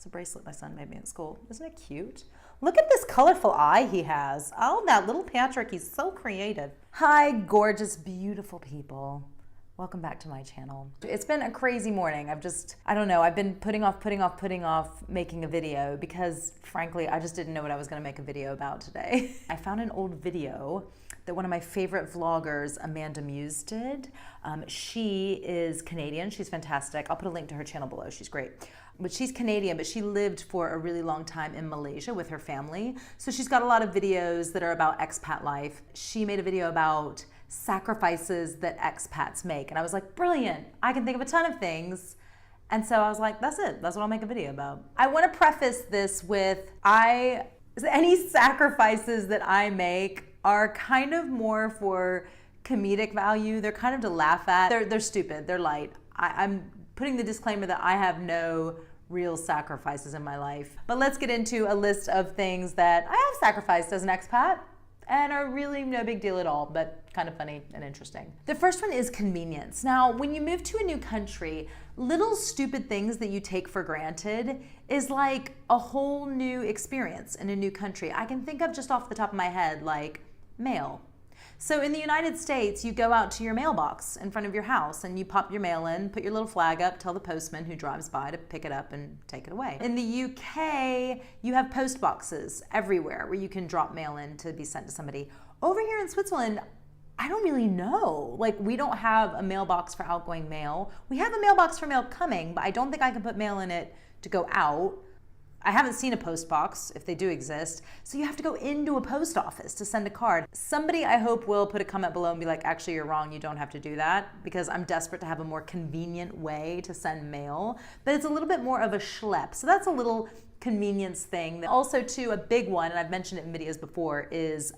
It's a bracelet my son made me at school. Isn't it cute? Look at this colorful eye he has. Oh, that little Patrick, he's so creative. Hi, gorgeous, beautiful people. Welcome back to my channel. It's been a crazy morning. I don't know, I've been putting off making a video because frankly, I just didn't know what I was gonna make a video about today. I found an old video that one of my favorite vloggers, Amanda Muse, did. She is Canadian, she's fantastic. I'll put a link to her channel below, she's great. But she's Canadian, but she lived for a really long time in Malaysia with her family. So she's got a lot of videos that are about expat life. She made a video about sacrifices that expats make. And I was like, brilliant, I can think of a ton of things. And so I was like, that's it, that's what I'll make a video about. I wanna preface this with, any sacrifices that I make are kind of more for comedic value. They're kind of to laugh at. They're stupid, they're light. I'm putting the disclaimer that I have no real sacrifices in my life. But let's get into a list of things that I have sacrificed as an expat and are really no big deal at all, but kind of funny and interesting. The first one is convenience. Now, when you move to a new country, little stupid things that you take for granted is like a whole new experience in a new country. I can think of just off the top of my head, like mail. So in the United States, you go out to your mailbox in front of your house and you pop your mail in, put your little flag up, tell the postman who drives by to pick it up and take it away. In the UK, you have post boxes everywhere where you can drop mail in to be sent to somebody. Over here in Switzerland, I don't really know. Like, we don't have a mailbox for outgoing mail. We have a mailbox for mail coming, but I don't think I can put mail in it to go out. I haven't seen a post box, if they do exist, so you have to go into a post office to send a card. Somebody, I hope, will put a comment below and be like, actually, you're wrong, you don't have to do that, because I'm desperate to have a more convenient way to send mail, but it's a little bit more of a schlep, so that's a little convenience thing. Also, too, a big one, and I've mentioned it in videos before, is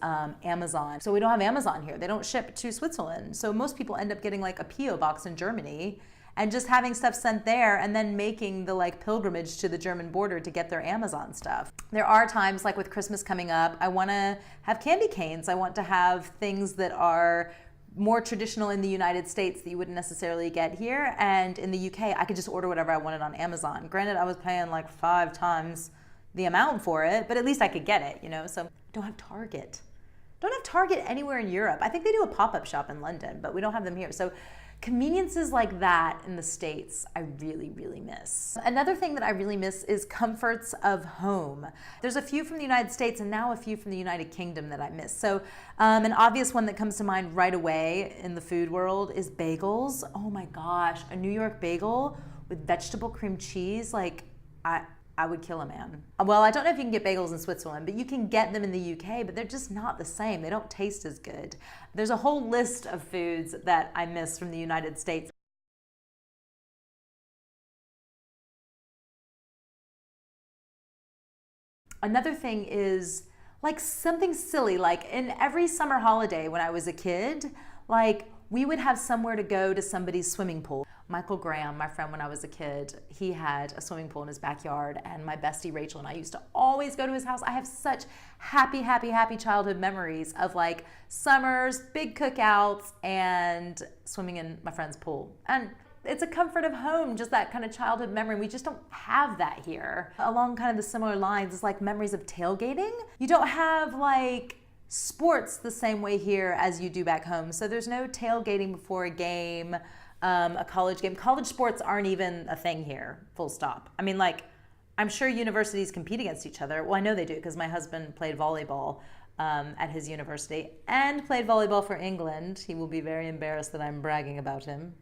Amazon. So we don't have Amazon here. They don't ship to Switzerland, so most people end up getting like a P.O. box in Germany, and just having stuff sent there and then making the like pilgrimage to the German border to get their Amazon stuff. There are times like with Christmas coming up, I wanna have candy canes. I want to have things that are more traditional in the United States that you wouldn't necessarily get here. And in the UK, I could just order whatever I wanted on Amazon. Granted, I was paying like 5 times the amount for it, but at least I could get it, you know? So don't have Target. Don't have Target anywhere in Europe. I think they do a pop-up shop in London, but we don't have them here. So conveniences like that in the States, I really, really miss. Another thing that I really miss is comforts of home. There's a few from the United States and now a few from the United Kingdom that I miss. So an obvious one that comes to mind right away in the food world is bagels. Oh my gosh, a New York bagel with vegetable cream cheese, like I would kill a man. Well, I don't know if you can get bagels in Switzerland, but you can get them in the UK, but they're just not the same. They don't taste as good. There's a whole list of foods that I miss from the United States. Another thing is like something silly, like in every summer holiday when I was a kid, like we would have somewhere to go to somebody's swimming pool. Michael Graham, my friend when I was a kid, he had a swimming pool in his backyard, and my bestie Rachel and I used to always go to his house. I have such happy, happy, happy childhood memories of like summers, big cookouts, and swimming in my friend's pool. And it's a comfort of home, just that kind of childhood memory. We just don't have that here. Along kind of the similar lines is like memories of tailgating. You don't have like sports the same way here as you do back home. So there's no tailgating before a game, a college game. College sports aren't even a thing here, full stop. I mean, like, I'm sure universities compete against each other. Well, I know they do because my husband played volleyball at his university and played volleyball for England. He will be very embarrassed that I'm bragging about him.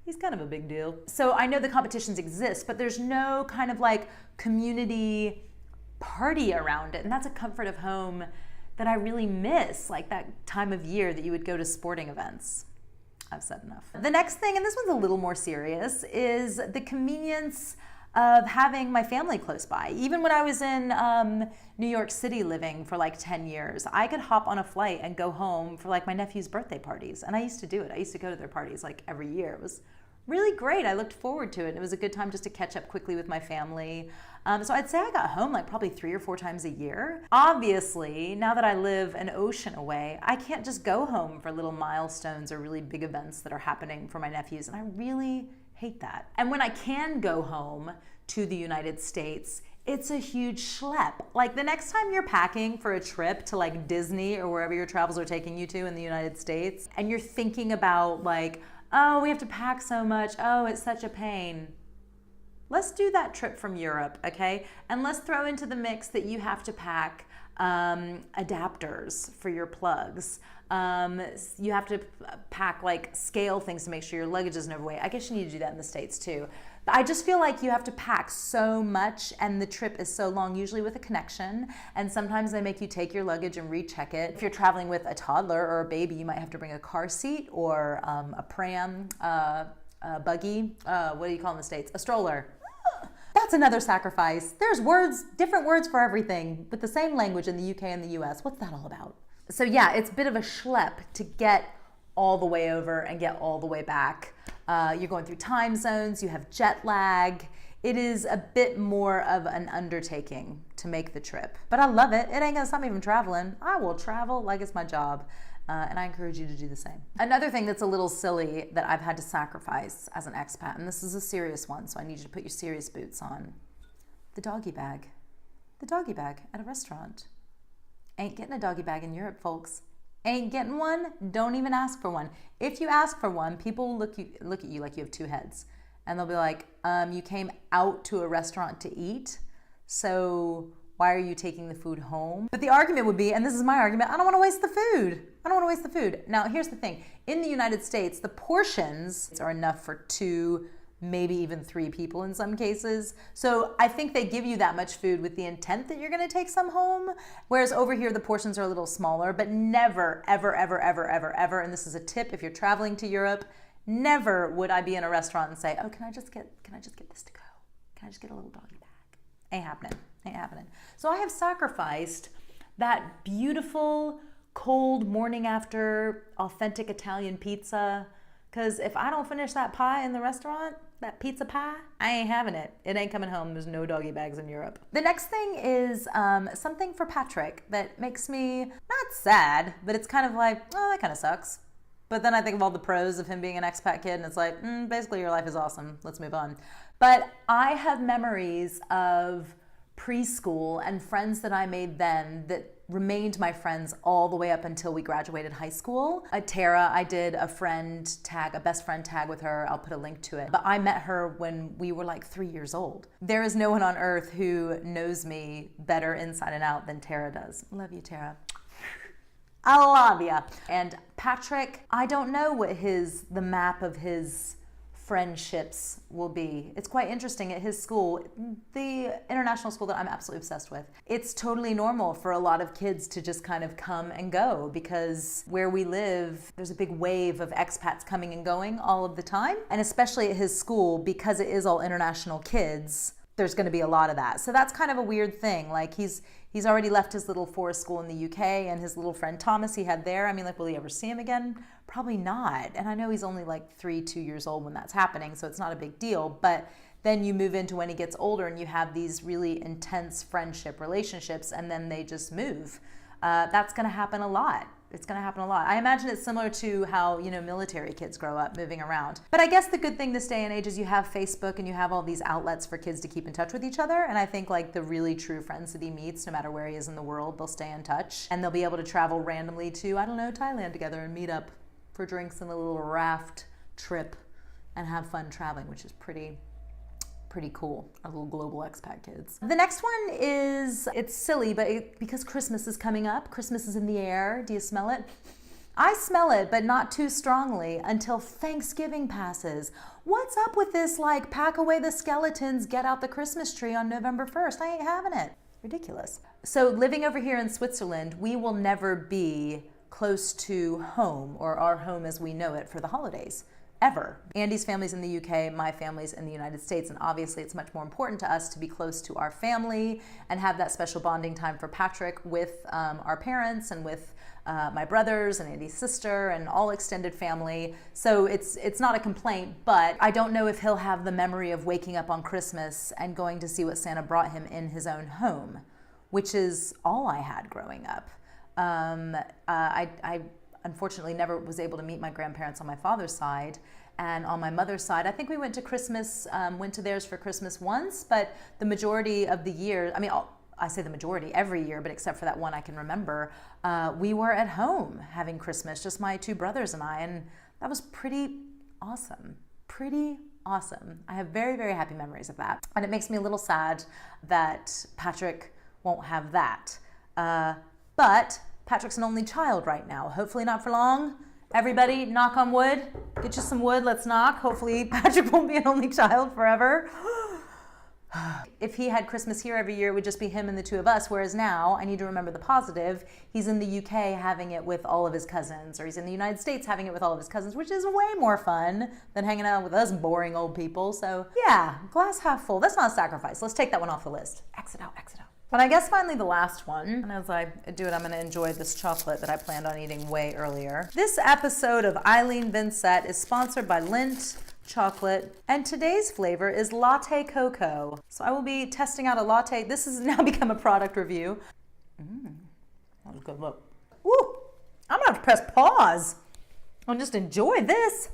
He's kind of a big deal. So I know the competitions exist, but there's no kind of like community party around it. And that's a comfort of home that I really miss, like that time of year that you would go to sporting events. I've said enough. The next thing, and this one's a little more serious, is the convenience of having my family close by. Even when I was in New York City living for like 10 years, I could hop on a flight and go home for like my nephew's birthday parties. And I used to do it. I used to go to their parties like every year. It was really great. I looked forward to it. It was a good time just to catch up quickly with my family. So I'd say I got home like probably 3 or 4 times a year. Obviously, now that I live an ocean away, I can't just go home for little milestones or really big events that are happening for my nephews. And I really Hate that. And when I can go home to the United States, it's a huge schlep. Like the next time you're packing for a trip to like Disney or wherever your travels are taking you to in the United States, and you're thinking about like, oh, we have to pack so much. Oh, it's such a pain. Let's do that trip from Europe, okay? And let's throw into the mix that you have to pack adapters for your plugs. You have to pack like scale things to make sure your luggage isn't overweight. I guess you need to do that in the States too. But I just feel like you have to pack so much and the trip is so long, usually with a connection. And sometimes they make you take your luggage and recheck it. If you're traveling with a toddler or a baby, you might have to bring a car seat or a pram, a buggy, what do you call in the States? A stroller. That's another sacrifice. There's words, different words for everything, with the same language in the UK and the US. What's that all about? So yeah, it's a bit of a schlep to get all the way over and get all the way back. You're going through time zones, you have jet lag. It is a bit more of an undertaking to make the trip. But I love it. It ain't gonna stop me from traveling. I will travel like it's my job. And I encourage you to do the same. Another thing that's a little silly that I've had to sacrifice as an expat, and this is a serious one, so I need you to put your serious boots on. The doggy bag. The doggy bag at a restaurant. Ain't getting a doggy bag in Europe, folks. Ain't getting one, don't even ask for one. If you ask for one, people will look at you like you have two heads. And they'll be like, you came out to a restaurant to eat, so why are you taking the food home? But the argument would be, and this is my argument, I don't want to waste the food. I don't want to waste the food. Now, here's the thing. In the United States, the portions are enough for 2, maybe even 3 people in some cases. So I think they give you that much food with the intent that you're going to take some home. Whereas over here, the portions are a little smaller, but never, ever, ever, ever, ever, ever, and this is a tip if you're traveling to Europe, never would I be in a restaurant and say, oh, can I just get this to go? Can I just get a little doggy bag? Ain't happening. Ain't happening. So I have sacrificed that beautiful, cold morning after authentic Italian pizza, because if I don't finish that pie in the restaurant, that pizza pie, I ain't having it. It ain't coming home. There's no doggy bags in Europe. The next thing is something for Patrick that makes me not sad, but it's kind of like, oh, that kind of sucks. But then I think of all the pros of him being an expat kid, and it's like, basically your life is awesome. Let's move on. But I have memories of preschool and friends that I made then that remained my friends all the way up until we graduated high school. Tara, I did a best friend tag with her. I'll put a link to it. But I met her when we were like 3 years old. There is no one on earth who knows me better inside and out than Tara does. Love you, Tara. I love ya. And Patrick, I don't know what the map of his friendships will be. It's quite interesting at his school, the international school that I'm absolutely obsessed with. It's totally normal for a lot of kids to just kind of come and go because where we live, there's a big wave of expats coming and going all of the time. And especially at his school, because it is all international kids, there's going to be a lot of that. So that's kind of a weird thing. Like he's already left his little forest school in the UK and his little friend Thomas he had there. I mean, like, will he ever see him again? Probably not. And I know he's only like 2 years old when that's happening, so it's not a big deal. But then you move into when he gets older and you have these really intense friendship relationships and then they just move. That's going to happen a lot. It's going to happen a lot. I imagine it's similar to how, military kids grow up moving around. But I guess the good thing this day and age is you have Facebook and you have all these outlets for kids to keep in touch with each other. And I think like the really true friends that he meets, no matter where he is in the world, they'll stay in touch. And they'll be able to travel randomly to, I don't know, Thailand together and meet up for drinks and a little raft trip and have fun traveling, which is pretty cool, our little global expat kids. The next one is, it's silly, but because Christmas is coming up, Christmas is in the air. Do you smell it? I smell it, but not too strongly until Thanksgiving passes. What's up with this, like, pack away the skeletons, get out the Christmas tree on November 1st? I ain't having it. Ridiculous. So living over here in Switzerland, we will never be close to home or our home as we know it for the holidays. Ever. Andy's family's in the UK, my family's in the United States, and obviously it's much more important to us to be close to our family and have that special bonding time for Patrick with our parents and with my brothers and Andy's sister and all extended family. So it's not a complaint, but I don't know if he'll have the memory of waking up on Christmas and going to see what Santa brought him in his own home, which is all I had growing up. I unfortunately never was able to meet my grandparents on my father's side, And on my mother's side, I think we went to theirs for Christmas once, but the majority of the year, I say the majority, every year, but except for that one I can remember, we were at home having Christmas, just my two brothers and I, and that was pretty awesome. Pretty awesome. I have very, very happy memories of that. And it makes me a little sad that Patrick won't have that. But Patrick's an only child right now. Hopefully not for long. Everybody, knock on wood. Get you some wood, let's knock. Hopefully Patrick won't be an only child forever. If he had Christmas here every year, it would just be him and the two of us, whereas now, I need to remember the positive, he's in the UK having it with all of his cousins, or he's in the United States having it with all of his cousins, which is way more fun than hanging out with us boring old people. So yeah, glass half full. That's not a sacrifice. Let's take that one off the list. Exit out, exit out. But I guess finally the last one, and as I do it, I'm going to enjoy this chocolate that I planned on eating way earlier. This episode of Eileen Vincett is sponsored by Lindt chocolate, and today's flavor is latte cocoa. So I will be testing out a latte. This has now become a product review. That was a good look. Woo! I'm gonna have to press pause and just enjoy this.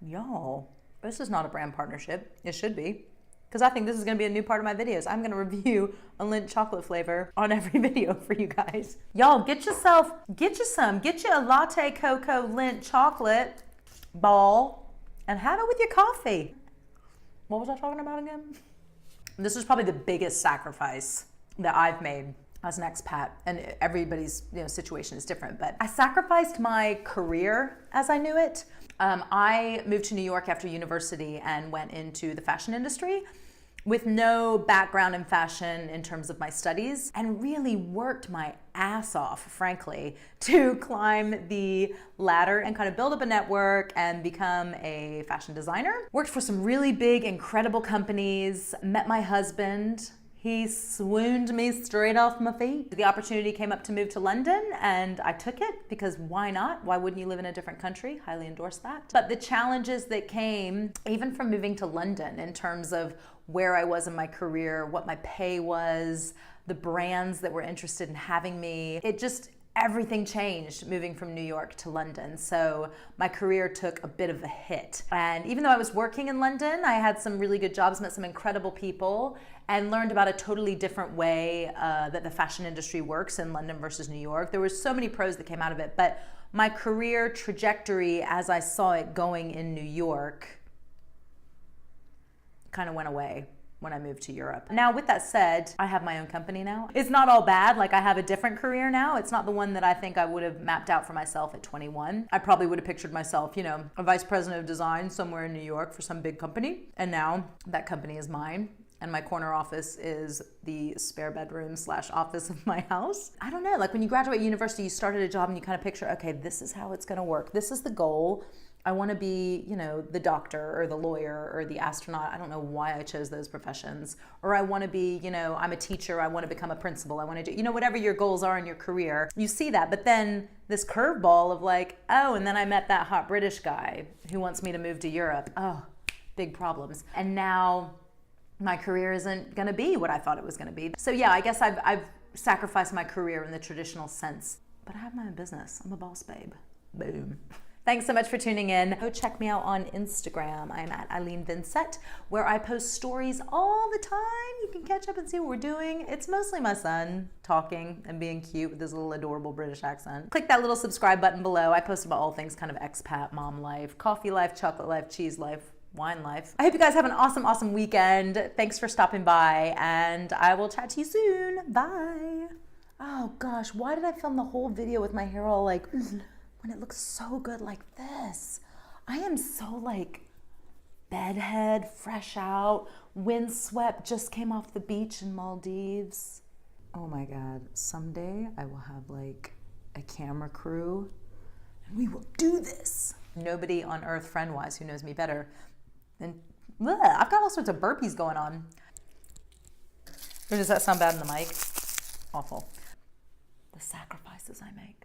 Y'all, this is not a brand partnership. It should be, because I think this is gonna be a new part of my videos. I'm gonna review a Lindt chocolate flavor on every video for you guys. Y'all, get you a latte cocoa Lindt chocolate ball and have it with your coffee. What was I talking about again? This is probably the biggest sacrifice that I've made as an expat, and everybody's situation is different, but I sacrificed my career as I knew it. I moved to New York after university and went into the fashion industry with no background in fashion in terms of my studies, and really worked my ass off, frankly, to climb the ladder and kind of build up a network and become a fashion designer. Worked for some really big, incredible companies, met my husband. He swooned me straight off my feet. The opportunity came up to move to London, and I took it because why not? Why wouldn't you live in a different country? Highly endorse that. But the challenges that came even from moving to London in terms of where I was in my career, what my pay was, the brands that were interested in having me, everything changed moving from New York to London. So my career took a bit of a hit. And even though I was working in London, I had some really good jobs, met some incredible people, and learned about a totally different way that the fashion industry works in London versus New York. There were so many pros that came out of it, but my career trajectory as I saw it going in New York kind of went away when I moved to Europe. Now, with that said, I have my own company now. It's not all bad. Like, I have a different career now. It's not the one that I think I would have mapped out for myself at 21. I probably would have pictured myself, a vice president of design somewhere in New York for some big company. And now that company is mine. And my corner office is the spare bedroom / office of my house. I don't know, like when you graduate university, you started a job and you kind of picture, okay, this is how it's gonna work. This is the goal. I want to be, the doctor or the lawyer or the astronaut. I don't know why I chose those professions. Or I want to be, I'm a teacher. I want to become a principal. I want to do, whatever your goals are in your career. You see that. But then this curveball of like, oh, and then I met that hot British guy who wants me to move to Europe. Oh, big problems. And now my career isn't going to be what I thought it was going to be. So yeah, I guess I've sacrificed my career in the traditional sense. But I have my own business. I'm a boss babe. Boom. Thanks so much for tuning in. Go check me out on Instagram. I'm at Eileen Vincett, where I post stories all the time. You can catch up and see what we're doing. It's mostly my son talking and being cute with his little adorable British accent. Click that little subscribe button below. I post about all things kind of expat, mom life, coffee life, chocolate life, cheese life, wine life. I hope you guys have an awesome, awesome weekend. Thanks for stopping by, and I will chat to you soon. Bye. Oh gosh, why did I film the whole video with my hair all like... when it looks so good like this? I am so like bedhead, fresh out, windswept, just came off the beach in Maldives. Oh my God, someday I will have like a camera crew and we will do this. Nobody on earth friend-wise who knows me better. And I've got all sorts of burpees going on. Or does that sound bad in the mic? Awful. The sacrifices I make.